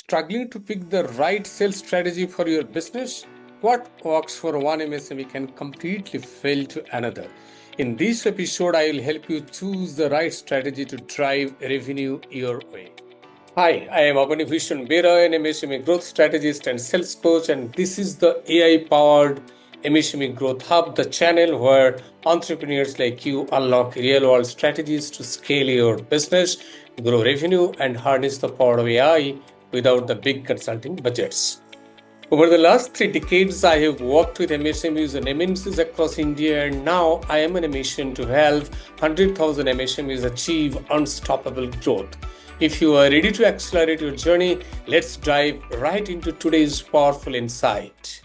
Struggling to pick the right sales strategy for your business? What works for one MSME can completely fail to another. In this episode, I will help you choose the right strategy to drive revenue your way. Hi, I am Abanivishan Bera, an MSME growth strategist and sales coach, and this is the AI-powered MSME Growth Hub, the channel where entrepreneurs like you unlock real-world strategies to scale your business, grow revenue, and harness the power of AI without the big consulting budgets. Over the last 3 decades, I have worked with MSMEs and MNCs across India, and now I am on a mission to help 100,000 MSMEs achieve unstoppable growth. If you are ready to accelerate your journey, let's dive right into today's powerful insight.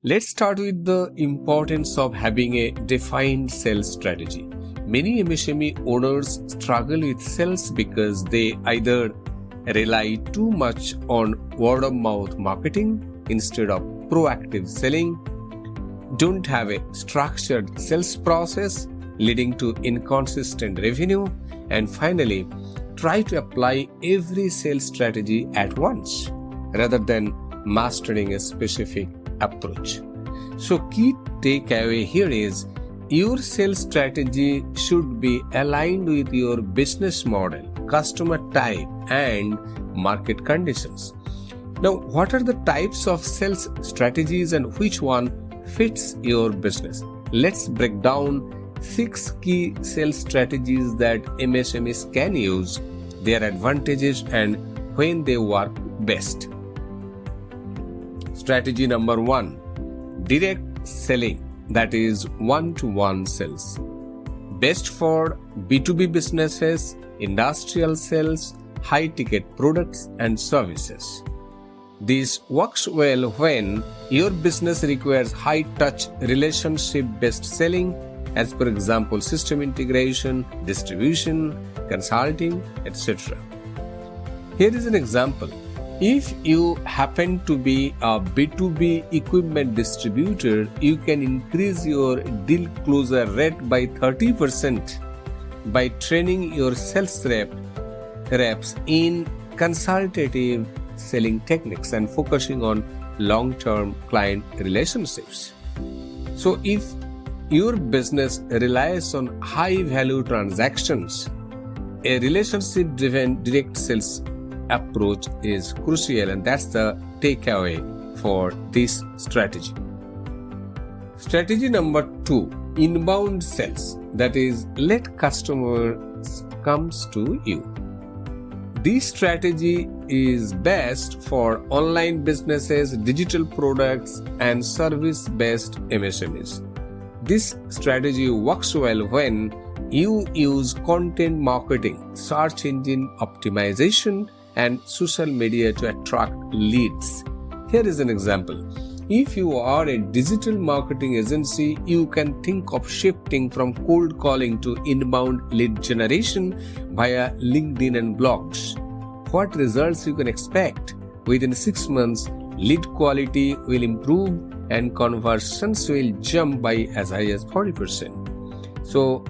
Let's start with the importance of having a defined sales strategy. Many MSME owners struggle with sales because they either rely too much on word-of-mouth marketing instead of proactive selling, don't have a structured sales process leading to inconsistent revenue, and finally, try to apply every sales strategy at once rather than mastering a specific approach. So, key takeaway here is your sales strategy should be aligned with your business model, customer type, and market conditions. Now, what are the types of sales strategies and which one fits your business? Let's break down 6 key sales strategies that MSMEs can use, their advantages, and when they work best. Strategy number 1, direct selling, that is one-to-one sales. Best for B2B businesses, industrial sales, high-ticket products and services. This works well when your business requires high-touch relationship-based selling, as per example, system integration, distribution, consulting, etc. Here is an example. If you happen to be a B2B equipment distributor, you can increase your deal closure rate by 30% by training your sales reps in consultative selling techniques and focusing on long-term client relationships. So if your business relies on high-value transactions, a relationship-driven direct sales approach is crucial, and that's the takeaway for this strategy. Strategy number 2, inbound sales, that is let customers comes to you. This strategy is best for online businesses, digital products, and service-based MSMEs. This strategy works well when you use content marketing, search engine optimization, and social media to attract leads. Here is an example. If you are a digital marketing agency, you can think of shifting from cold calling to inbound lead generation via LinkedIn and blogs. What results you can expect? Within 6 months, lead quality will improve and conversions will jump by as high as 40%. So,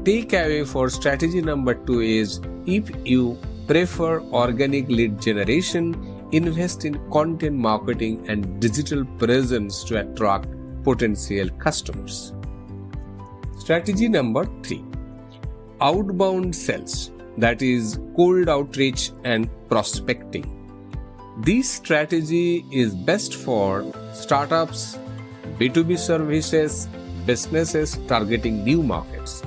takeaway for strategy number 2 is if you prefer organic lead generation, invest in content marketing and digital presence to attract potential customers. Strategy number 3, outbound sales, that is cold outreach and prospecting. This strategy is best for startups, B2B services, businesses targeting new markets.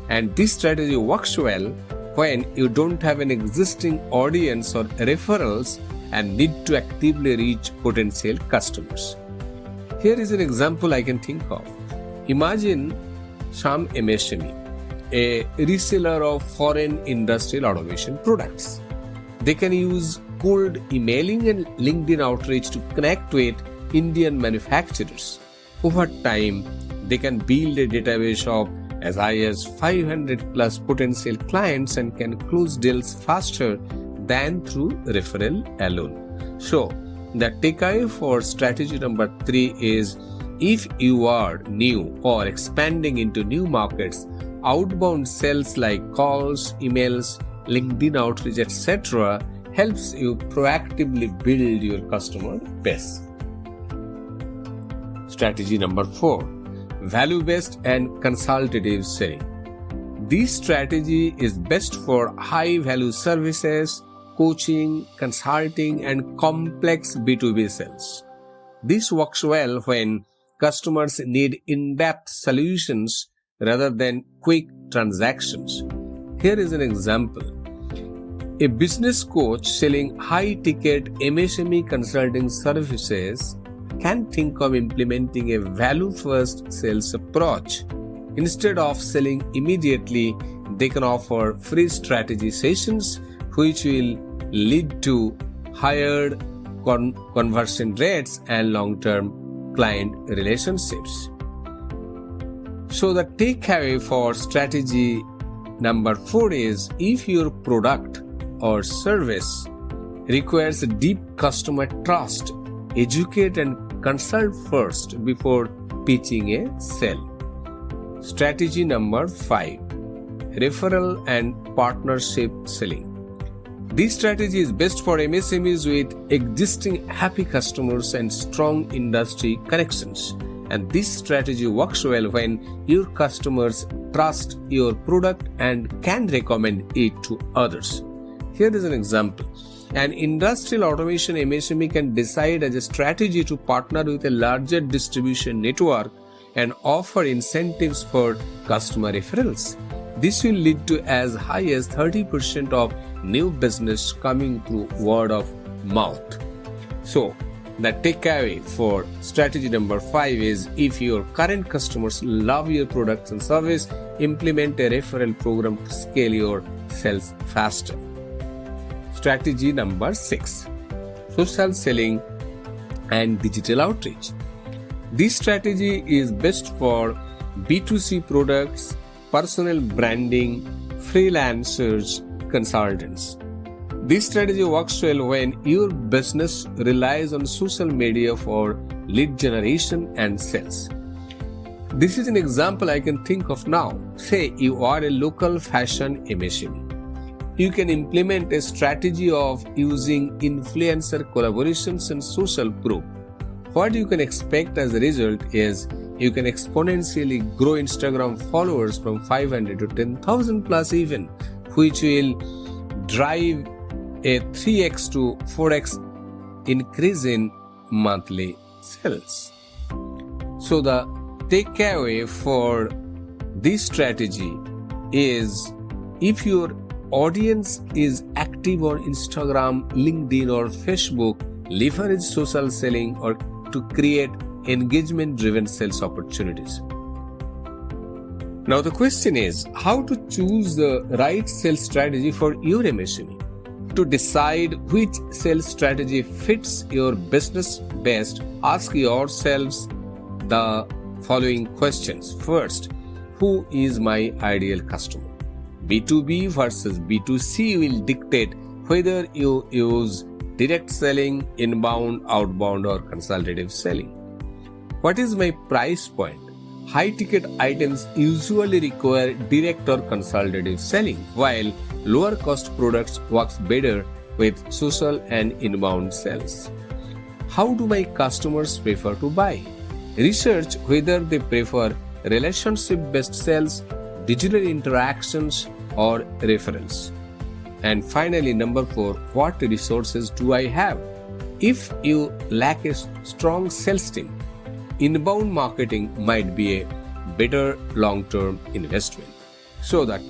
And this strategy works well when you don't have an existing audience or referrals and need to actively reach potential customers. Here is an example I can think of. Imagine some MSME, a reseller of foreign industrial automation products. They can use cold emailing and LinkedIn outreach to connect with Indian manufacturers. Over time, they can build a database of as high as 500 plus potential clients and can close deals faster than through referral alone. So, the takeaway for strategy number 3 is if you are new or expanding into new markets, outbound sales like calls, emails, LinkedIn outreach, etc. helps you proactively build your customer base. Strategy number 4, value-based and consultative selling. This strategy is best for high-value services, coaching, consulting, and complex B2B sales. This works well when customers need in-depth solutions rather than quick transactions. Here is an example. A business coach selling high-ticket MSME consulting services can think of implementing a value-first sales approach. Instead of selling immediately, they can offer free strategy sessions which will lead to higher conversion rates and long-term client relationships. So the takeaway for strategy number 4 is, if your product or service requires deep customer trust, educate and consult first before pitching a sale. Strategy number 5, referral and partnership selling. This strategy is best for MSMEs with existing happy customers and strong industry connections. And this strategy works well when your customers trust your product and can recommend it to others. Here is an example. An industrial automation MSME can decide as a strategy to partner with a larger distribution network and offer incentives for customer referrals. This will lead to as high as 30% of new business coming through word of mouth. So, the takeaway for strategy number 5 is, if your current customers love your products and service, implement a referral program to scale your sales faster. Strategy number 6, social selling and digital outreach. This strategy is best for B2C products, personal branding, freelancers, consultants. This strategy works well when your business relies on social media for lead generation and sales. This is an example I can think of now. Say you are a local fashion MSME. You can implement a strategy of using influencer collaborations and social proof. What you can expect as a result is you can exponentially grow Instagram followers from 500 to 10,000 plus even, which will drive a 3x to 4x increase in monthly sales. So the takeaway for this strategy is, if your audience is active on Instagram, LinkedIn or Facebook, leverage social selling or to create engagement-driven sales opportunities. Now the question is, how to choose the right sales strategy for your MSME? To decide which sales strategy fits your business best, ask yourselves the following questions. First, who is my ideal customer? B2B versus B2C will dictate whether you use direct selling, inbound, outbound or consultative selling. What is my price point? High-ticket items usually require direct or consultative selling, while lower-cost products works better with social and inbound sales. How do my customers prefer to buy? Research whether they prefer relationship-based sales, digital interactions, or referrals. And finally, number 4, what resources do I have? If you lack a strong sales team, inbound marketing might be a better long-term investment. So the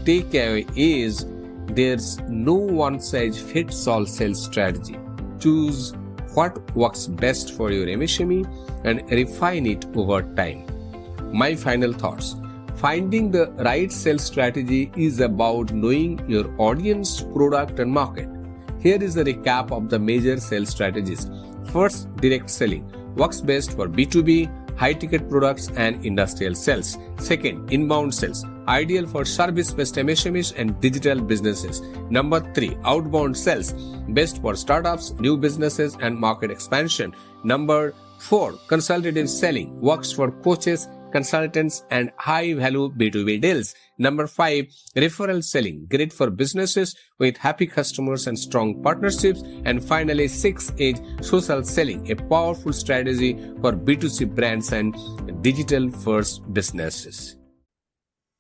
takeaway is, there's no one-size-fits-all sales strategy. Choose what works best for your MSME and refine it over time. My final thoughts. Finding the right sales strategy is about knowing your audience, product and market. Here is a recap of the major sales strategies. First, direct selling works best for B2B, high-ticket products and industrial sales. Second, inbound sales, ideal for service-based MSMEs and digital businesses. Number 3, outbound sales, best for startups, new businesses and market expansion. Number 4, consultative selling, works for coaches, consultants, and high-value B2B deals. Number 5, referral selling, great for businesses with happy customers and strong partnerships. And finally, 6 is social selling, a powerful strategy for B2C brands and digital-first businesses.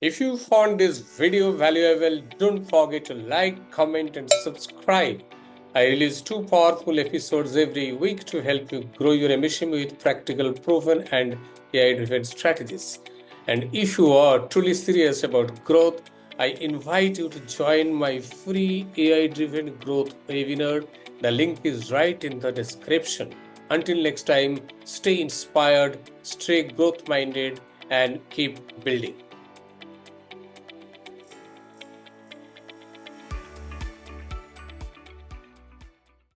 If you found this video valuable, don't forget to like, comment, and subscribe. I release 2 powerful episodes every week to help you grow your MSME with practical, proven, and AI-driven strategies. And if you are truly serious about growth, I invite you to join my free AI-driven growth webinar. The link is right in the description. Until next time, stay inspired, stay growth-minded, and keep building.